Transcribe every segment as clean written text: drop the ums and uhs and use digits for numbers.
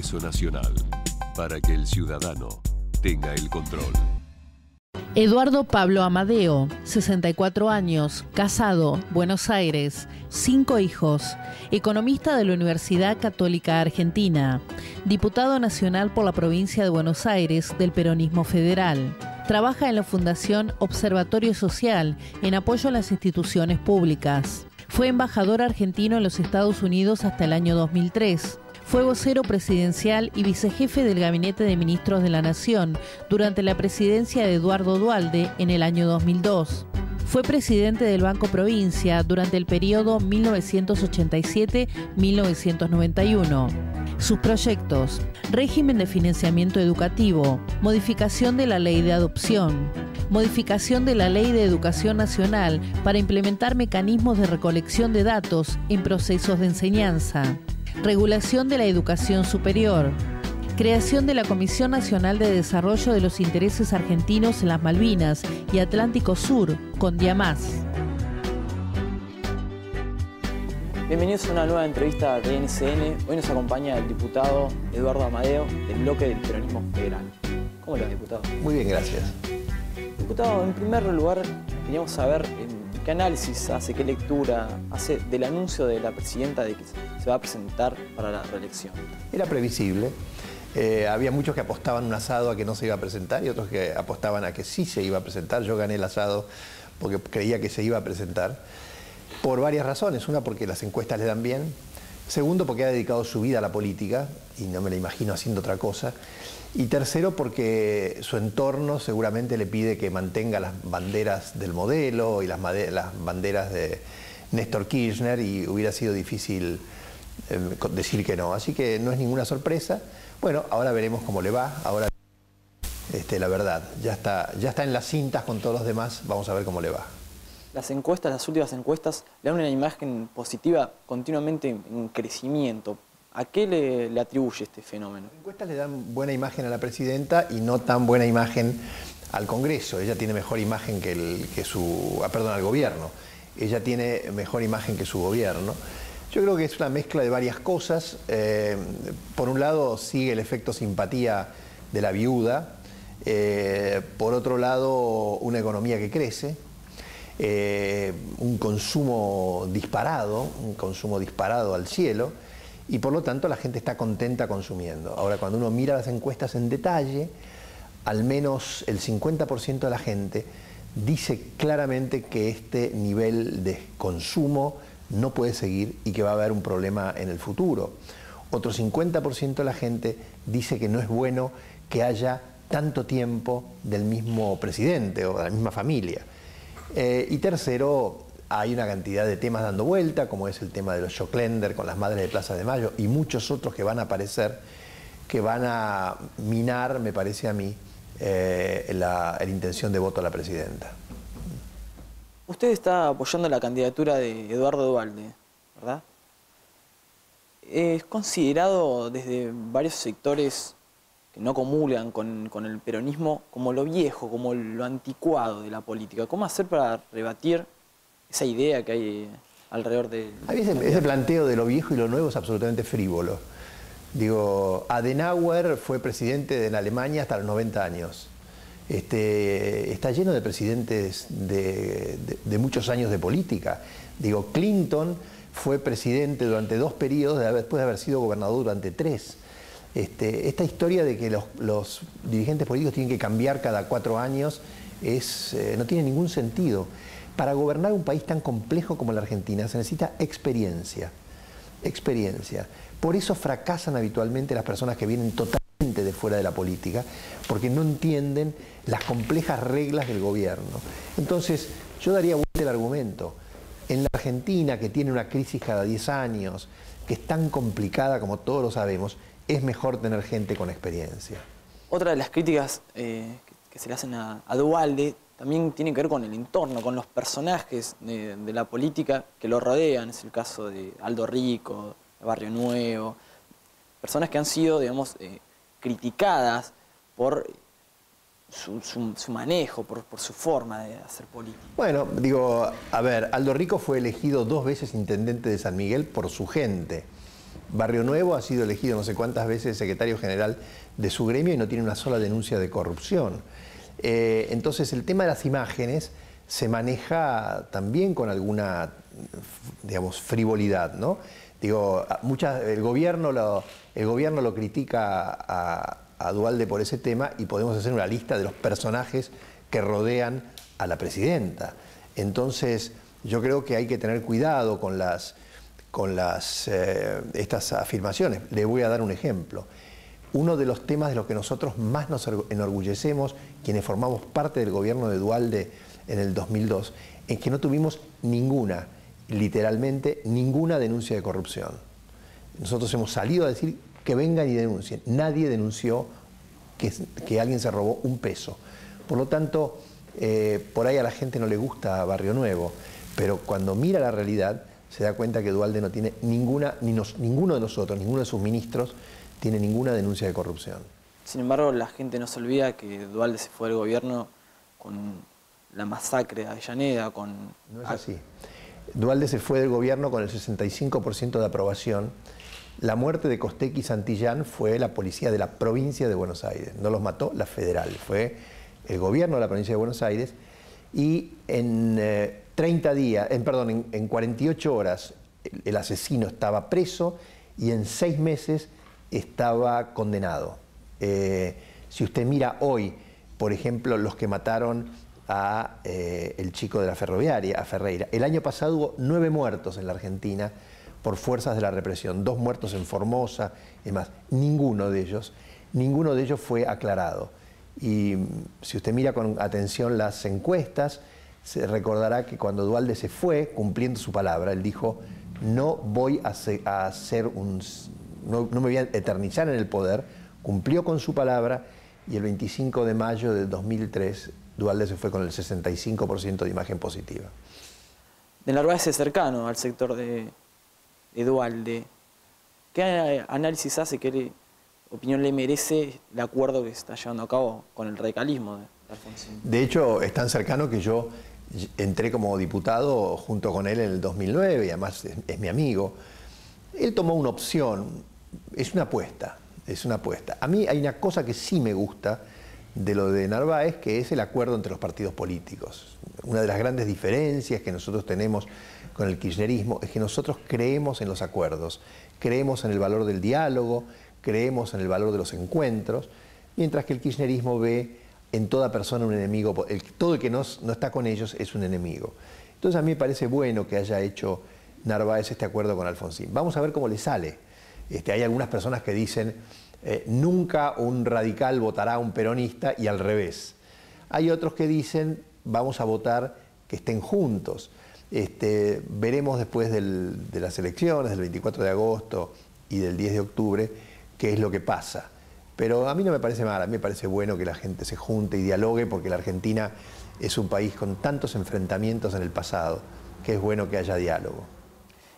Congreso Nacional, para que el ciudadano tenga el control. Eduardo Pablo Amadeo, 64 años, casado, Buenos Aires, 5 hijos, economista de la Universidad Católica Argentina, diputado nacional por la provincia de Buenos Aires del Peronismo Federal. Trabaja en la Fundación Observatorio Social en apoyo a las instituciones públicas. Fue embajador argentino en los Estados Unidos hasta el año 2003. Fue vocero presidencial y vicejefe del Gabinete de Ministros de la Nación durante la presidencia de Eduardo Duhalde en el año 2002. Fue presidente del Banco Provincia durante el periodo 1987-1991. Sus proyectos: régimen de financiamiento educativo, modificación de la ley de adopción, modificación de la ley de educación nacional para implementar mecanismos de recolección de datos en procesos de enseñanza, regulación de la educación superior, creación de la Comisión Nacional de Desarrollo de los Intereses Argentinos en las Malvinas y Atlántico Sur, con Diamás. Bienvenidos a una nueva entrevista de NCN. Hoy nos acompaña el diputado Eduardo Amadeo, del bloque del Peronismo Federal. ¿Cómo le va, diputado? Muy bien, gracias. Diputado, en primer lugar, queríamos saber qué análisis hace, qué lectura hace del anuncio de la presidenta de que se va a presentar para la reelección. Era previsible. Había muchos que apostaban un asado a que no se iba a presentar y otros que apostaban a que sí se iba a presentar. Yo gané el asado porque creía que se iba a presentar. Por varias razones. Una, porque las encuestas le dan bien. Segundo, porque ha dedicado su vida a la política y no me la imagino haciendo otra cosa. Y tercero, porque su entorno seguramente le pide que mantenga las banderas del modelo y las banderas de Néstor Kirchner, y hubiera sido difícil decir que no. Así que no es ninguna sorpresa. Bueno, ahora veremos cómo le va. Ahora la verdad, ya está en las cintas con todos los demás. Vamos a ver cómo le va. Las encuestas, las últimas encuestas, le dan una imagen positiva continuamente en crecimiento. ¿A qué le atribuye este fenómeno? Las encuestas le dan buena imagen a la presidenta y no tan buena imagen al Congreso. Ella tiene mejor imagen al gobierno. Ella tiene mejor imagen que su gobierno. Yo creo que es una mezcla de varias cosas. Por un lado, sigue el efecto simpatía de la viuda. Por otro lado, una economía que crece. Un consumo disparado al cielo, y por lo tanto la gente está contenta consumiendo. Ahora, cuando uno mira las encuestas en detalle, al menos el 50% de la gente dice claramente que este nivel de consumo no puede seguir y que va a haber un problema en el futuro. Otro 50% de la gente dice que no es bueno que haya tanto tiempo del mismo presidente o de la misma familia. Y tercero, hay una cantidad de temas dando vuelta, como es el tema de los Schokländer con las madres de Plaza de Mayo y muchos otros que van a aparecer, que van a minar, me parece a mí, la intención de voto a la presidenta. Usted está apoyando la candidatura de Eduardo Duhalde, ¿verdad? Es considerado desde varios sectores que no comulgan con el peronismo como lo viejo, como lo anticuado de la política. ¿Cómo hacer para rebatir esa idea que hay alrededor de... A veces ese planteo de lo viejo y lo nuevo es absolutamente frívolo. Digo, Adenauer fue presidente en Alemania hasta los 90 años. Está lleno de presidentes de muchos años de política. Digo, Clinton fue presidente durante 2 periodos después de haber sido gobernador durante 3. Esta historia de que los dirigentes políticos tienen que cambiar cada 4 años no tiene ningún sentido. Para gobernar un país tan complejo como la Argentina se necesita experiencia. Por eso fracasan habitualmente las personas que vienen totalmente de fuera de la política, porque no entienden las complejas reglas del gobierno. Entonces, yo daría vuelta el argumento. En la Argentina, que tiene una crisis cada 10 años, que es tan complicada como todos lo sabemos, es mejor tener gente con experiencia. Otra de las críticas que se le hacen a Duhalde también tiene que ver con el entorno, con los personajes de la política que lo rodean. Es el caso de Aldo Rico, de Barrio Nuevo, personas que han sido, digamos, criticadas por su manejo, por su forma de hacer política. Bueno, digo, a ver, Aldo Rico fue elegido 2 veces intendente de San Miguel por su gente. Barrio Nuevo ha sido elegido no sé cuántas veces secretario general de su gremio y no tiene una sola denuncia de corrupción. Entonces el tema de las imágenes se maneja también con alguna, digamos, frivolidad, ¿no? Digo, el gobierno lo critica a Duhalde por ese tema y podemos hacer una lista de los personajes que rodean a la presidenta. Entonces yo creo que hay que tener cuidado con estas afirmaciones. Le voy a dar un ejemplo. Uno de los temas de los que nosotros más nos enorgullecemos, quienes formamos parte del gobierno de Duhalde en el 2002, es que no tuvimos ninguna, literalmente ninguna denuncia de corrupción. Nosotros hemos salido a decir que vengan y denuncien. Nadie denunció que alguien se robó un peso. Por lo tanto, por ahí a la gente no le gusta Barrio Nuevo, pero cuando mira la realidad se da cuenta que Duhalde no tiene ninguno de nosotros, ninguno de sus ministros, tiene ninguna denuncia de corrupción. Sin embargo, la gente no se olvida que Duhalde se fue del gobierno con la masacre de Avellaneda, No es así. Duhalde se fue del gobierno con el 65% de aprobación. La muerte de Costec y Santillán fue la policía de la provincia de Buenos Aires. No los mató la federal, fue el gobierno de la provincia de Buenos Aires. Y en 48 horas el asesino estaba preso y en 6 meses estaba condenado. Si usted mira hoy, por ejemplo, los que mataron a el chico de la ferroviaria, a Ferreira. El año pasado hubo 9 muertos en la Argentina por fuerzas de la represión, 2 muertos en Formosa y demás. Ninguno de ellos fue aclarado. Y si usted mira con atención las encuestas, se recordará que cuando Duhalde se fue, cumpliendo su palabra, él dijo: no voy no me voy a eternizar en el poder. Cumplió con su palabra y el 25 de mayo de 2003 Duhalde se fue con el 65% de imagen positiva. De Narváez es cercano al sector de Duhalde. ¿Qué análisis hace, qué opinión le merece el acuerdo que se está llevando a cabo con el radicalismo de Alfonsín? De hecho, es tan cercano que yo entré como diputado junto con él en el 2009 y además es mi amigo. Él tomó una opción, es una apuesta. A mí hay una cosa que sí me gusta de lo de Narváez, que es el acuerdo entre los partidos políticos. Una de las grandes diferencias que nosotros tenemos con el kirchnerismo es que nosotros creemos en los acuerdos, creemos en el valor del diálogo, creemos en el valor de los encuentros, mientras que el kirchnerismo ve en toda persona un enemigo, todo el que no está con ellos es un enemigo. Entonces a mí me parece bueno que haya hecho Narváez este acuerdo con Alfonsín. Vamos a ver cómo le sale. Hay algunas personas que dicen nunca un radical votará a un peronista y al revés. Hay otros que dicen vamos a votar que estén juntos. Veremos después de las elecciones del 24 de agosto y del 10 de octubre qué es lo que pasa. Pero a mí no me parece mal, a mí me parece bueno que la gente se junte y dialogue, porque la Argentina es un país con tantos enfrentamientos en el pasado que es bueno que haya diálogo.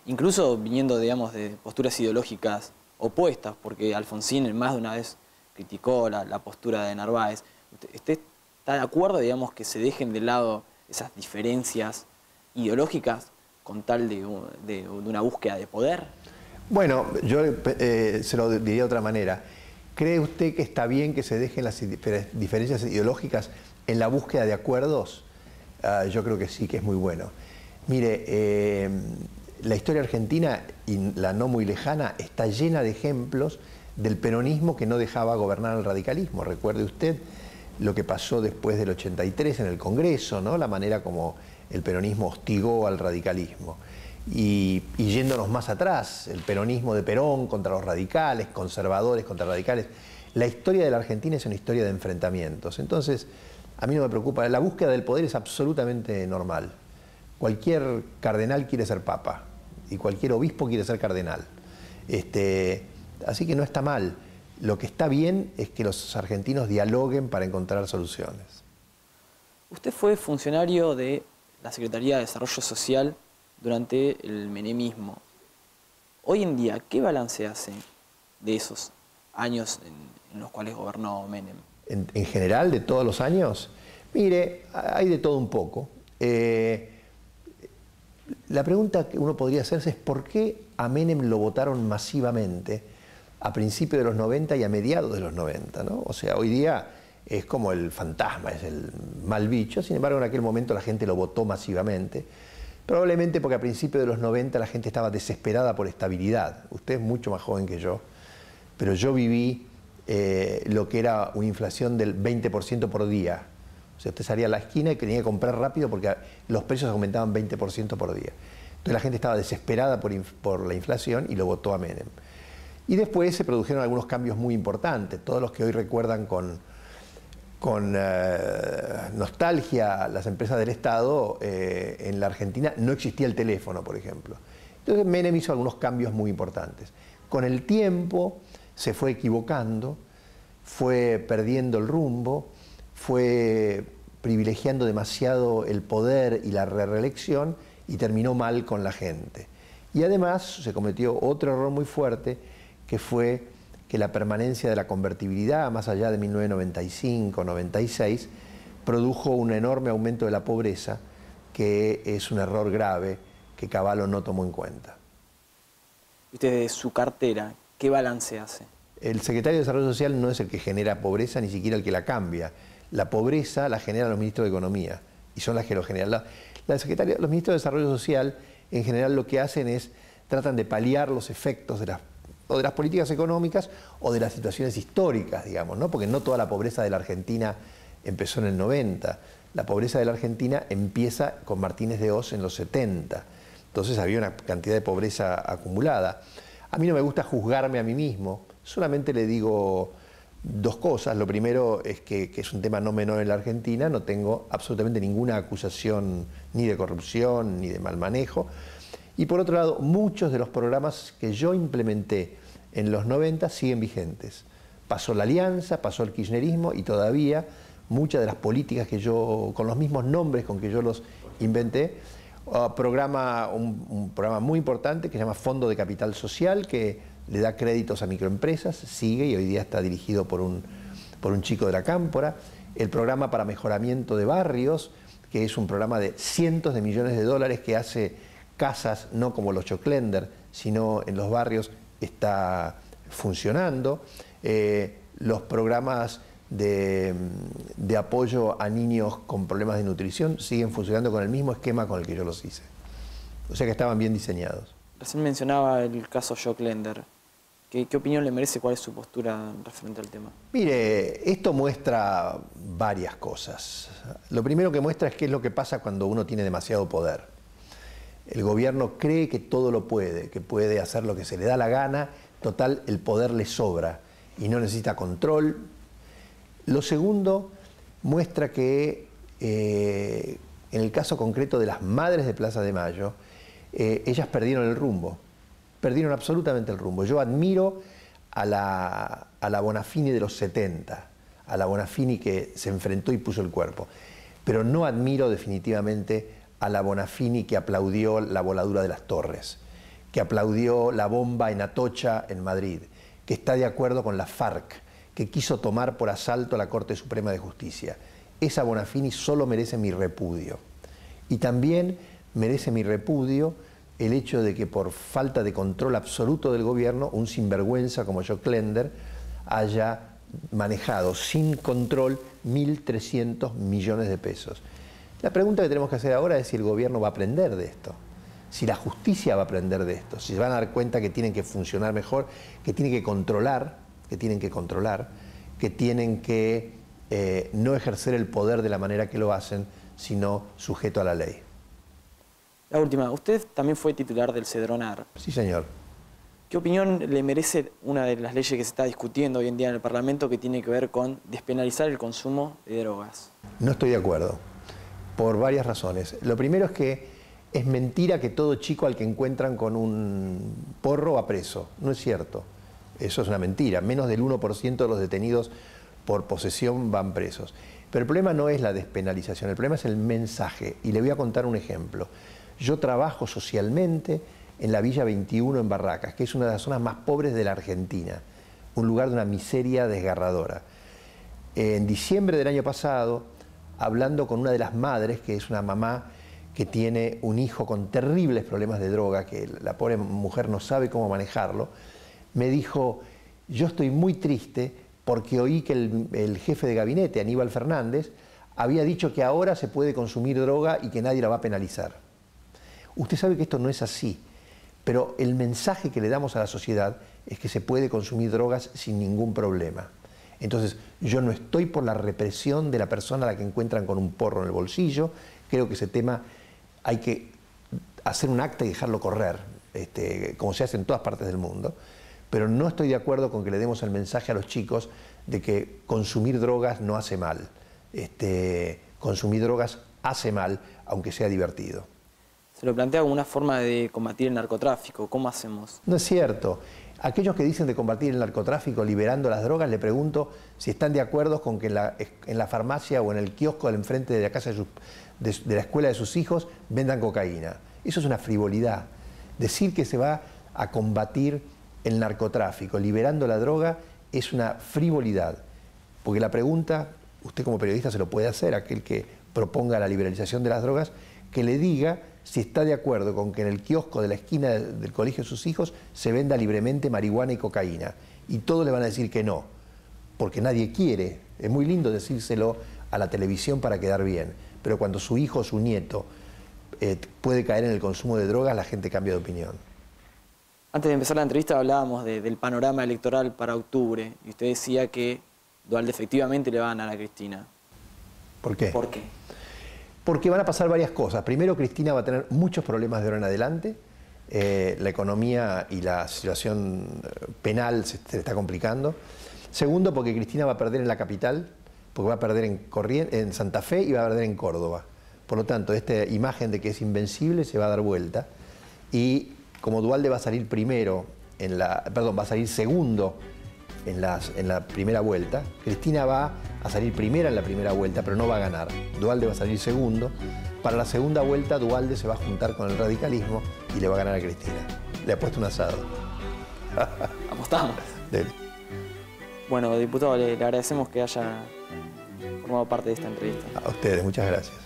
Incluso viniendo, digamos, de posturas ideológicas opuestas, porque Alfonsín más de una vez criticó la postura de Narváez. ¿Usted está de acuerdo, digamos, que se dejen de lado esas diferencias ideológicas con tal de una búsqueda de poder? Bueno, yo se lo diría de otra manera. ¿Cree usted que está bien que se dejen las diferencias ideológicas en la búsqueda de acuerdos? Yo creo que sí, que es muy bueno. Mire, la historia argentina y la no muy lejana está llena de ejemplos del peronismo que no dejaba gobernar al radicalismo. Recuerde usted lo que pasó después del 83 en el Congreso, ¿no? La manera como el peronismo hostigó al radicalismo. Y yéndonos más atrás, el peronismo de Perón contra los radicales, conservadores contra radicales. La historia de la Argentina es una historia de enfrentamientos. Entonces, a mí no me preocupa. La búsqueda del poder es absolutamente normal. Cualquier cardenal quiere ser papa y cualquier obispo quiere ser cardenal. Así que no está mal. Lo que está bien es que los argentinos dialoguen para encontrar soluciones. Usted fue funcionario de la Secretaría de Desarrollo Social durante el menemismo. Hoy en día, ¿qué balance hace de esos años en los cuales gobernó Menem? En general, de todos los años, mire, hay de todo un poco. La pregunta que uno podría hacerse es ¿por qué a Menem lo votaron masivamente a principios de los 90 y a mediados de los 90, ¿no? O sea, hoy día es como el fantasma, es el mal bicho. Sin embargo, en aquel momento la gente lo votó masivamente. Probablemente porque a principios de los 90 la gente estaba desesperada por estabilidad. Usted es mucho más joven que yo, pero yo viví lo que era una inflación del 20% por día. O sea, usted salía a la esquina y tenía que comprar rápido porque los precios aumentaban 20% por día. Entonces la gente estaba desesperada por la inflación y lo votó a Menem. Y después se produjeron algunos cambios muy importantes. Todos los que hoy recuerdan con nostalgia las empresas del Estado, en la Argentina no existía el teléfono, por ejemplo. Entonces Menem hizo algunos cambios muy importantes. Con el tiempo se fue equivocando, fue perdiendo el rumbo, fue privilegiando demasiado el poder y la reelección y terminó mal con la gente. Y además se cometió otro error muy fuerte, que fue que la permanencia de la convertibilidad, más allá de 1995-96, produjo un enorme aumento de la pobreza, que es un error grave que Cavallo no tomó en cuenta. Usted, de su cartera, ¿qué balance hace? El secretario de Desarrollo Social no es el que genera pobreza, ni siquiera el que la cambia. La pobreza la generan los ministros de Economía, y son las que lo generan. Los ministros de Desarrollo Social, en general, lo que hacen es, tratan de paliar los efectos de las políticas económicas o de las situaciones históricas, digamos, ¿no? Porque no toda la pobreza de la Argentina empezó en el 90. La pobreza de la Argentina empieza con Martínez de Oz en los 70. Entonces había una cantidad de pobreza acumulada. A mí no me gusta juzgarme a mí mismo, solamente le digo dos cosas. Lo primero es que es un tema no menor en la Argentina, no tengo absolutamente ninguna acusación ni de corrupción ni de mal manejo. Y por otro lado, muchos de los programas que yo implementé en los 90 siguen vigentes. Pasó la Alianza, pasó el kirchnerismo y todavía muchas de las políticas que yo, con los mismos nombres con que yo los inventé, un programa muy importante que se llama Fondo de Capital Social, que le da créditos a microempresas, sigue y hoy día está dirigido por un chico de la Cámpora. El programa para mejoramiento de barrios, que es un programa de cientos de millones de dólares que hace casas, no como los Choclender, sino en los barrios, está funcionando. Los programas de apoyo a niños con problemas de nutrición siguen funcionando con el mismo esquema con el que yo los hice. O sea que estaban bien diseñados. Recién mencionaba el caso Choclender. ¿Qué opinión le merece? ¿Cuál es su postura referente al tema? Mire, esto muestra varias cosas. Lo primero que muestra es qué es lo que pasa cuando uno tiene demasiado poder. El gobierno cree que todo lo puede, que puede hacer lo que se le da la gana, total, el poder le sobra y no necesita control. Lo segundo muestra que en el caso concreto de las madres de Plaza de Mayo, ellas perdieron el rumbo, perdieron absolutamente el rumbo. Yo admiro a la Bonafini de los 70, a la Bonafini que se enfrentó y puso el cuerpo, pero no admiro definitivamente a la Bonafini que aplaudió la voladura de las torres, que aplaudió la bomba en Atocha, en Madrid, que está de acuerdo con la FARC, que quiso tomar por asalto la Corte Suprema de Justicia. Esa Bonafini solo merece mi repudio. Y también merece mi repudio el hecho de que por falta de control absoluto del gobierno, un sinvergüenza como Choclender haya manejado sin control 1.300 millones de pesos. La pregunta que tenemos que hacer ahora es si el gobierno va a aprender de esto, si la justicia va a aprender de esto, si se van a dar cuenta que tienen que funcionar mejor, que tienen que controlar, que tienen que no ejercer el poder de la manera que lo hacen, sino sujeto a la ley. La última, usted también fue titular del Cedronar. Sí, señor. ¿Qué opinión le merece una de las leyes que se está discutiendo hoy en día en el Parlamento que tiene que ver con despenalizar el consumo de drogas? No estoy de acuerdo, por varias razones. Lo primero es que es mentira que todo chico al que encuentran con un porro va preso. No es cierto. Eso es una mentira. Menos del 1% de los detenidos por posesión van presos. Pero el problema no es la despenalización, el problema es el mensaje. Y le voy a contar un ejemplo. Yo trabajo socialmente en la Villa 21 en Barracas, que es una de las zonas más pobres de la Argentina, un lugar de una miseria desgarradora. En diciembre del año pasado, hablando con una de las madres, que es una mamá que tiene un hijo con terribles problemas de droga, que la pobre mujer no sabe cómo manejarlo, me dijo, yo estoy muy triste porque oí que el jefe de gabinete, Aníbal Fernández, había dicho que ahora se puede consumir droga y que nadie la va a penalizar. Usted sabe que esto no es así, pero el mensaje que le damos a la sociedad es que se puede consumir drogas sin ningún problema. Entonces, yo no estoy por la represión de la persona a la que encuentran con un porro en el bolsillo. Creo que ese tema hay que hacer un acta y dejarlo correr, como se hace en todas partes del mundo. Pero no estoy de acuerdo con que le demos el mensaje a los chicos de que consumir drogas no hace mal. Consumir drogas hace mal, aunque sea divertido. Se lo plantea como una forma de combatir el narcotráfico. ¿Cómo hacemos? No es cierto. Aquellos que dicen de combatir el narcotráfico liberando las drogas, le pregunto si están de acuerdo con que en la farmacia o en el kiosco del enfrente de la casa de la escuela de sus hijos vendan cocaína. Eso es una frivolidad. Decir que se va a combatir el narcotráfico liberando la droga es una frivolidad. Porque la pregunta, usted como periodista se lo puede hacer, aquel que proponga la liberalización de las drogas, que le diga si está de acuerdo con que en el kiosco de la esquina del colegio de sus hijos se venda libremente marihuana y cocaína. Y todos le van a decir que no, porque nadie quiere. Es muy lindo decírselo a la televisión para quedar bien, pero cuando su hijo o su nieto puede caer en el consumo de drogas, la gente cambia de opinión. Antes de empezar la entrevista hablábamos del panorama electoral para octubre y usted decía que Duhalde efectivamente le va a ganar a Cristina. ¿Por qué? ¿Por qué? Porque van a pasar varias cosas. Primero, Cristina va a tener muchos problemas de ahora en adelante. La economía y la situación penal se le está complicando. Segundo, porque Cristina va a perder en la capital, porque va a perder en Santa Fe y va a perder en Córdoba. Por lo tanto, esta imagen de que es invencible se va a dar vuelta. Y como Duhalde va a salir va a salir segundo en la primera vuelta, Cristina va a salir primera en la primera vuelta, pero no va a ganar. Duhalde va a salir segundo. Para la segunda vuelta, Duhalde se va a juntar con el radicalismo y le va a ganar a Cristina. Le ha puesto un asado. Apostamos. Bueno, diputado, le agradecemos que haya formado parte de esta entrevista. A ustedes, muchas gracias.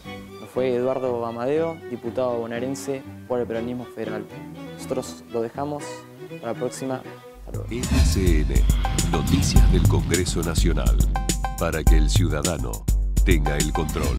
Fue Eduardo Amadeo, diputado bonaerense por el Peronismo Federal. Nosotros lo dejamos para la próxima. RCN, Noticias del Congreso Nacional, para que el ciudadano tenga el control.